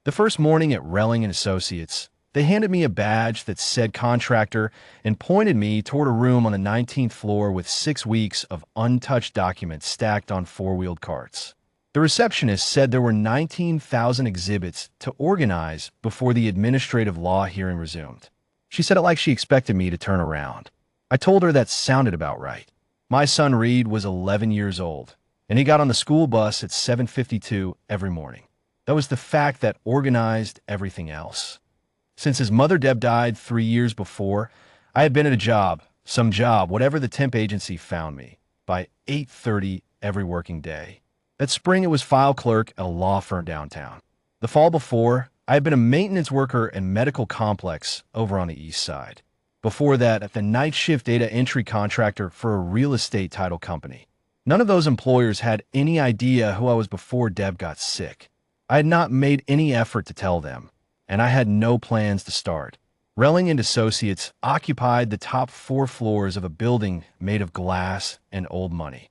The first morning at Relling and Associates, they handed me a badge that said contractor and pointed me toward a room on the 19th floor with 6 weeks of untouched documents stacked on four-wheeled carts. The receptionist said there were 19,000 exhibits to organize before the administrative law hearing resumed. She said it like she expected me to turn around. I told her that sounded about right. My son Reed was 11 years old, and he got on the school bus at 7:52 every morning. That was the fact that organized everything else. Since his mother Deb died 3 years before, I had been at a job, some job, whatever the temp agency found me, by 8:30 every working day. That spring it was file clerk at a law firm downtown. The fall before, I had been a maintenance worker at medical complex over on the east side. Before that, at the night shift data entry contractor for a real estate title company. None of those employers had any idea who I was before Deb got sick. I had not made any effort to tell them, and I had no plans to start. Relling and Associates occupied the top 4 floors of a building made of glass and old money.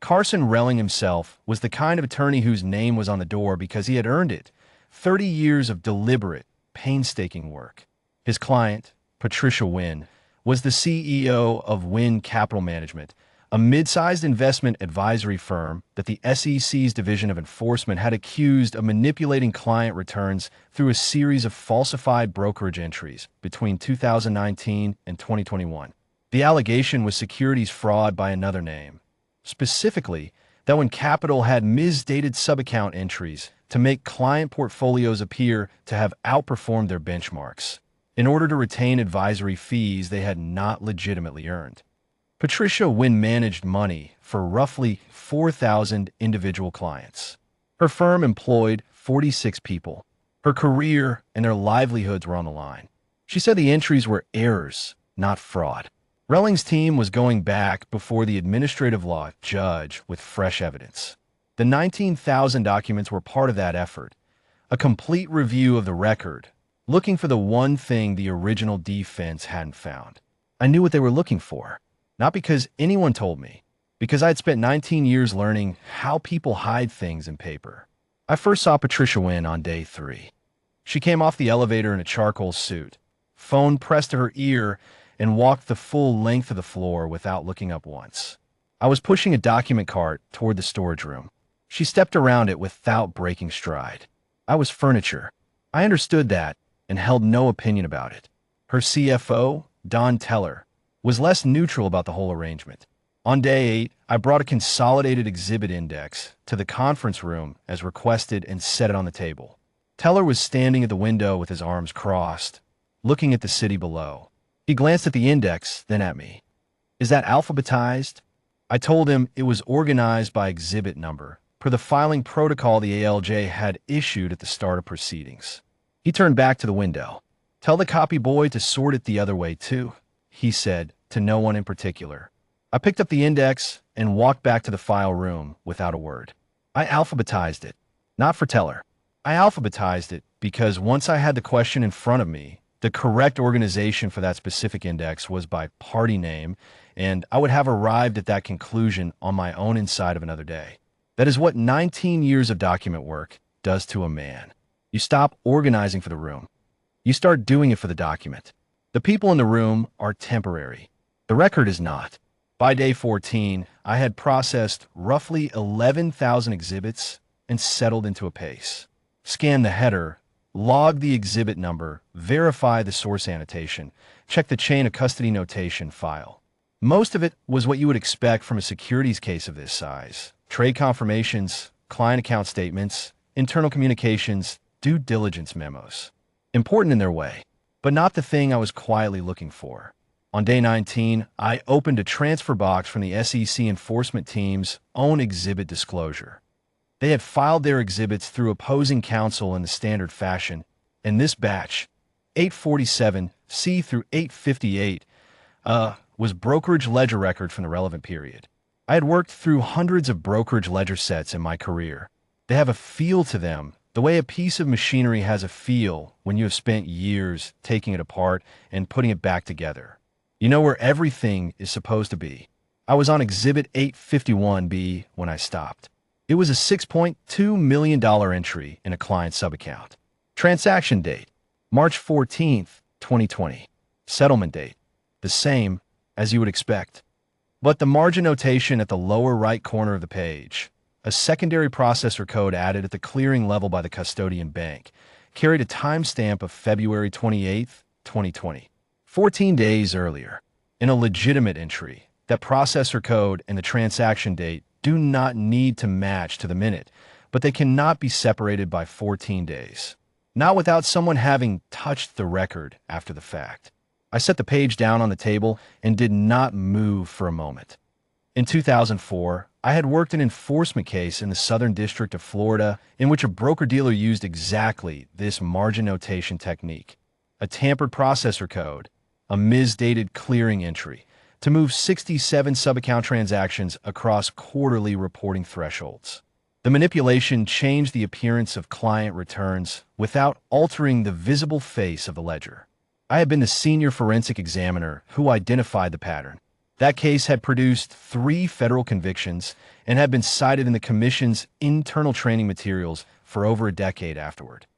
Carson Relling himself was the kind of attorney whose name was on the door because he had earned it. 30 years of deliberate, painstaking work. His client, Patricia Wynn, was the CEO of Wynn Capital Management, a mid-sized investment advisory firm that the SEC's Division of Enforcement had accused of manipulating client returns through a series of falsified brokerage entries between 2019 and 2021. The allegation was securities fraud by another name. Specifically, that when Capital had misdated subaccount entries to make client portfolios appear to have outperformed their benchmarks, in order to retain advisory fees they had not legitimately earned. Patricia Wynn managed money for roughly 4,000 individual clients. Her firm employed 46 people. Her career and their livelihoods were on the line. She said the entries were errors, not fraud. Relling's team was going back before the administrative law judge with fresh evidence. The 19,000 documents were part of that effort, a complete review of the record, looking for the one thing the original defense hadn't found. I knew what they were looking for. Not because anyone told me, because I had spent 19 years learning how people hide things in paper. I first saw Patricia Wynn on day 3. She came off the elevator in a charcoal suit, phone pressed to her ear, and walked the full length of the floor without looking up once. I was pushing a document cart toward the storage room. She stepped around it without breaking stride. I was furniture. I understood that and held no opinion about it. Her CFO, Don Teller, was less neutral about the whole arrangement. On day 8, I brought a consolidated exhibit index to the conference room as requested and set it on the table. Teller was standing at the window with his arms crossed, looking at the city below. He glanced at the index, then at me. "Is that alphabetized?" I told him it was organized by exhibit number, per the filing protocol the ALJ had issued at the start of proceedings. He turned back to the window. "Tell the copy boy to sort it the other way, too," he said, to no one in particular. I picked up the index and walked back to the file room without a word. I alphabetized it, not for Teller. I alphabetized it because once I had the question in front of me, the correct organization for that specific index was by party name, and I would have arrived at that conclusion on my own inside of another day. That is what 19 years of document work does to a man. You stop organizing for the room. You start doing it for the document. The people in the room are temporary. The record is not. By day 14, I had processed roughly 11,000 exhibits and settled into a pace. Scan the header, log the exhibit number, verify the source annotation, check the chain of custody notation file. Most of it was what you would expect from a securities case of this size. Trade confirmations, client account statements, internal communications, due diligence memos. Important in their way, but not the thing I was quietly looking for. On day 19, I opened a transfer box from the SEC enforcement team's own exhibit disclosure. They had filed their exhibits through opposing counsel in the standard fashion, and this batch, 847C through 858, was brokerage ledger record from the relevant period. I had worked through hundreds of brokerage ledger sets in my career. They have a feel to them, the way a piece of machinery has a feel when you have spent years taking it apart and putting it back together. You know where everything is supposed to be. I was on Exhibit 851B when I stopped. It was a $6.2 million entry in a client subaccount. Transaction date, March 14th, 2020. Settlement date, the same as you would expect. But the margin notation at the lower right corner of the page, a secondary processor code added at the clearing level by the custodian bank, carried a timestamp of February 28th, 2020. 14 days earlier. In a legitimate entry, that processor code and the transaction date do not need to match to the minute, but they cannot be separated by 14 days. Not without someone having touched the record after the fact. I set the page down on the table and did not move for a moment. In 2004, I had worked an enforcement case in the Southern District of Florida in which a broker-dealer used exactly this margin notation technique, a tampered processor code, a misdated clearing entry, to move 67 sub-account transactions across quarterly reporting thresholds. The manipulation changed the appearance of client returns without altering the visible face of the ledger. I had been the senior forensic examiner who identified the pattern. That case had produced 3 federal convictions and had been cited in the Commission's internal training materials for over a decade afterward.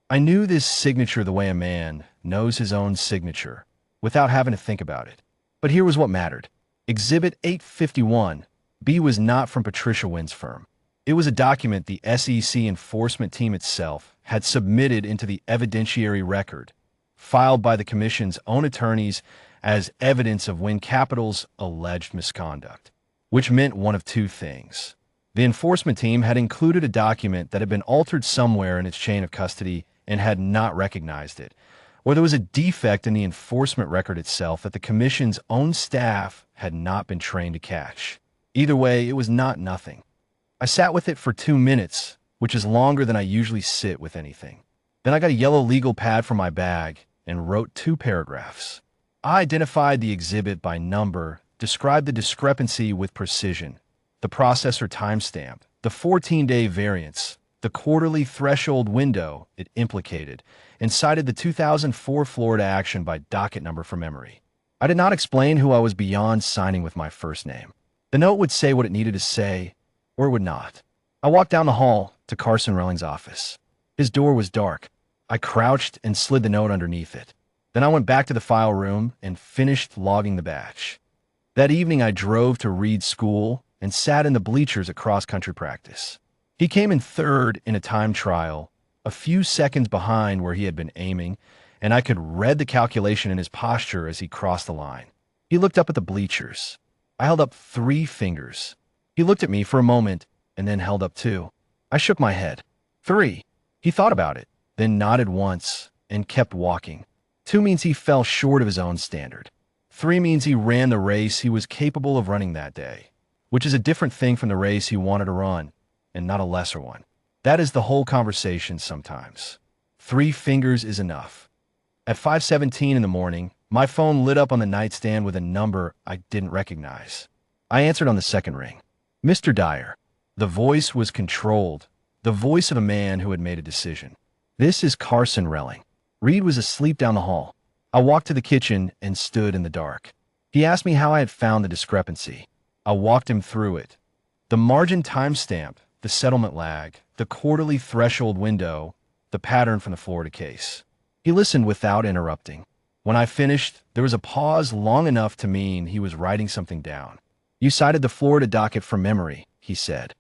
I knew this signature the way a man knows his own signature, without having to think about it. But here was what mattered. Exhibit 851, B, was not from Patricia Wynn's firm. It was a document the SEC enforcement team itself had submitted into the evidentiary record, filed by the Commission's own attorneys as evidence of Wynn Capital's alleged misconduct, which meant one of 2 things. The enforcement team had included a document that had been altered somewhere in its chain of custody and had not recognized it, or there was a defect in the enforcement record itself that the Commission's own staff had not been trained to catch. Either way, it was not nothing. I sat with it for 2 minutes, which is longer than I usually sit with anything. Then I got a yellow legal pad from my bag and wrote 2 paragraphs. I identified the exhibit by number, described the discrepancy with precision, the processor timestamp, the 14-day variance, the quarterly threshold window it implicated, and cited the 2004 Florida action by docket number from memory. I did not explain who I was beyond signing with my first name. The note would say what it needed to say, or it would not. I walked down the hall to Carson Relling's office. His door was dark. I crouched and slid the note underneath it. Then I went back to the file room and finished logging the batch. That evening I drove to Reed's school and sat in the bleachers at cross-country practice. He came in third in a time trial, a few seconds behind where he had been aiming, and I could read the calculation in his posture as he crossed the line. He looked up at the bleachers. I held up 3 fingers. He looked at me for a moment and then held up 2. I shook my head. 3. He thought about it, then nodded once and kept walking. 2 means he fell short of his own standard. 3 means he ran the race he was capable of running that day, which is a different thing from the race he wanted to run, and not a lesser one. That is the whole conversation sometimes. 3 fingers is enough. At 5:17 in the morning, my phone lit up on the nightstand with a number I didn't recognize. I answered on the second ring. Mr. Dyer. The voice was controlled, the voice of a man who had made a decision. This is Carson Relling. Reed was asleep down the hall. I walked to the kitchen and stood in the dark. He asked me how I had found the discrepancy. I walked him through it. The margin timestamp, the settlement lag, the quarterly threshold window, the pattern from the Florida case. He listened without interrupting. When I finished, there was a pause long enough to mean he was writing something down. You cited the Florida docket from memory, he said.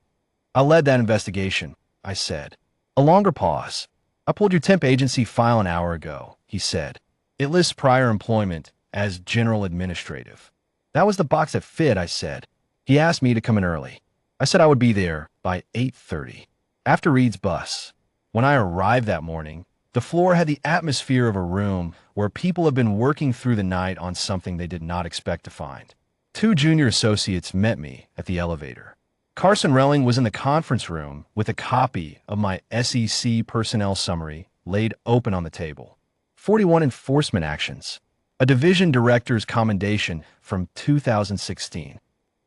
I led that investigation, I said. A longer pause. I pulled your temp agency file an hour ago, he said. It lists prior employment as general administrative. That was the box that fit, I said. He asked me to come in early. I said I would be there by 8:30, after Reed's bus. When I arrived that morning, the floor had the atmosphere of a room where people have been working through the night on something they did not expect to find. 2 junior associates met me at the elevator. Carson Relling was in the conference room with a copy of my SEC personnel summary laid open on the table. 41 enforcement actions. A division director's commendation from 2016.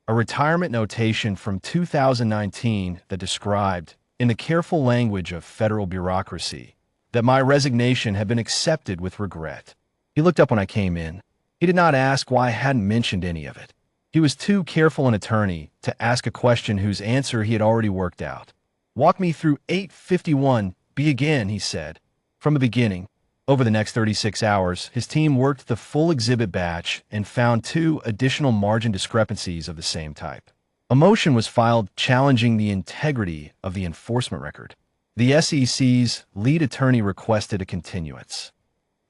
A retirement notation from 2019 that described, in the careful language of federal bureaucracy, that my resignation had been accepted with regret. He looked up when I came in. He did not ask why I hadn't mentioned any of it. He was too careful an attorney to ask a question whose answer he had already worked out. Walk me through 851B again, he said. From the beginning, over the next 36 hours, his team worked the full exhibit batch and found 2 additional margin discrepancies of the same type. A motion was filed challenging the integrity of the enforcement record. The SEC's lead attorney requested a continuance.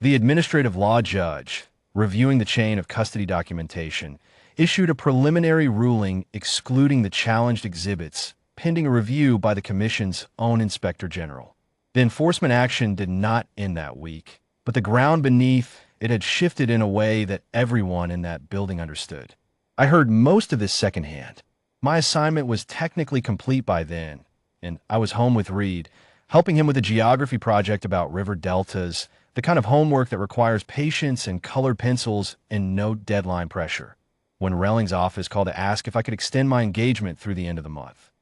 The administrative law judge, reviewing the chain of custody documentation, issued a preliminary ruling excluding the challenged exhibits, pending a review by the Commission's own Inspector General. The enforcement action did not end that week, but the ground beneath it had shifted in a way that everyone in that building understood. I heard most of this secondhand. My assignment was technically complete by then, and I was home with Reed, helping him with a geography project about river deltas, the kind of homework that requires patience and colored pencils and no deadline pressure, when Relling's office called to ask if I could extend my engagement through the end of the month.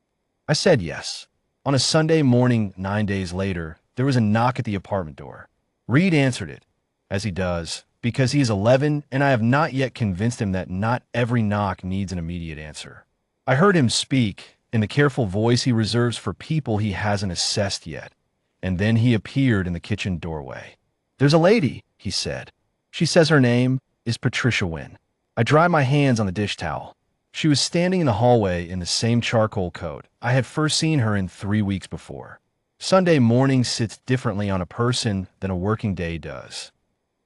I said yes. On a Sunday morning 9 days later, there was a knock at the apartment door. Reed answered it, as he does, because he is 11 and I have not yet convinced him that not every knock needs an immediate answer. I heard him speak in the careful voice he reserves for people he hasn't assessed yet, and then he appeared in the kitchen doorway. "There's a lady," he said. "She says her name is Patricia Wynn." I dried my hands on the dish towel. She was standing in the hallway in the same charcoal coat I had first seen her in 3 weeks before. Sunday morning sits differently on a person than a working day does.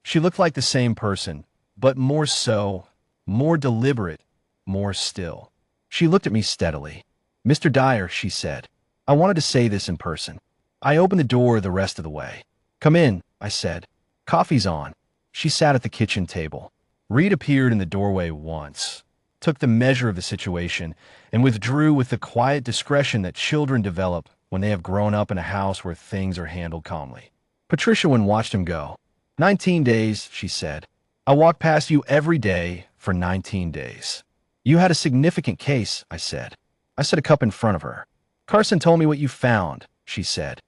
She looked like the same person, but more so, more deliberate, more still. She looked at me steadily. "Mr. Dyer," she said. "I wanted to say this in person." I opened the door the rest of the way. "Come in," I said. "Coffee's on." She sat at the kitchen table. Reed appeared in the doorway once, took the measure of the situation, and withdrew with the quiet discretion that children develop when they have grown up in a house where things are handled calmly. Patricia Wynn watched him go. 19 days, she said. "I walked past you every day for 19 days. You had a significant case," I said. I set a cup in front of her. "Carson told me what you found," she said.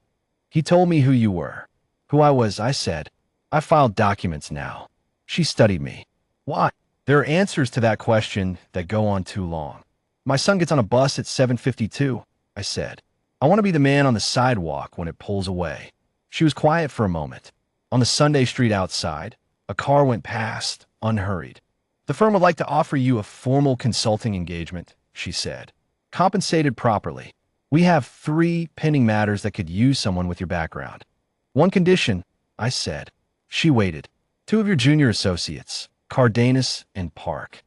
"He told me who you were." "Who I was," I said. "I filed documents now." She studied me. "Why?" "There are answers to that question that go on too long." "My son gets on a bus at 7:52, I said. "I want to be the man on the sidewalk when it pulls away." She was quiet for a moment. On the Sunday street outside, a car went past, unhurried. "The firm would like to offer you a formal consulting engagement," she said. "Compensated properly. We have 3 pending matters that could use someone with your background." "One condition," I said. She waited. "2 of your junior associates, Cardenas and Park.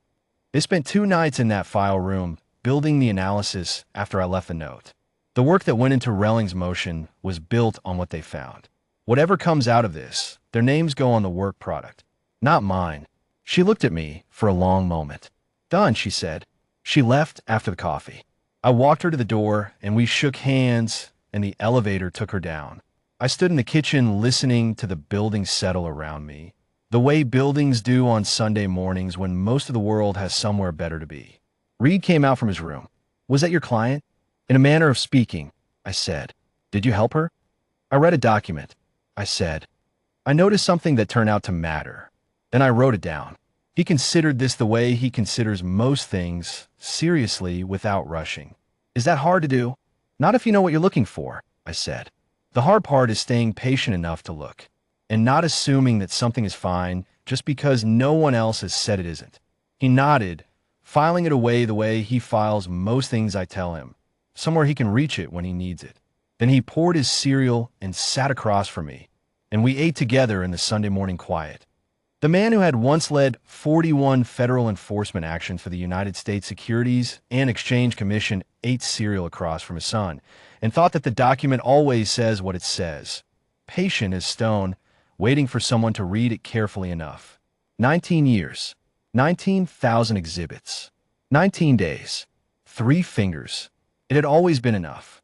They spent 2 nights in that file room, building the analysis after I left the note. The work that went into Relling's motion was built on what they found. Whatever comes out of this, their names go on the work product, not mine." She looked at me for a long moment. "Done," she said. She left after the coffee. I walked her to the door, and we shook hands, and the elevator took her down. I stood in the kitchen listening to the building settle around me, the way buildings do on Sunday mornings when most of the world has somewhere better to be. Reed came out from his room. "Was that your client?" "In a manner of speaking," I said. "Did you help her?" "I read a document," I said. "I noticed something that turned out to matter. Then I wrote it down." He considered this the way he considers most things, seriously, without rushing. "Is that hard to do?" "Not if you know what you're looking for," I said. "The hard part is staying patient enough to look, and not assuming that something is fine just because no one else has said it isn't." He nodded, filing it away the way he files most things I tell him, somewhere he can reach it when he needs it. Then he poured his cereal and sat across from me, and we ate together in the Sunday morning quiet. The man who had once led 41 federal enforcement actions for the United States Securities and Exchange Commission ate cereal across from his son and thought that the document always says what it says. Patient as stone, waiting for someone to read it carefully enough. 19 years, 19,000 exhibits, 19 days, 3 fingers. It had always been enough.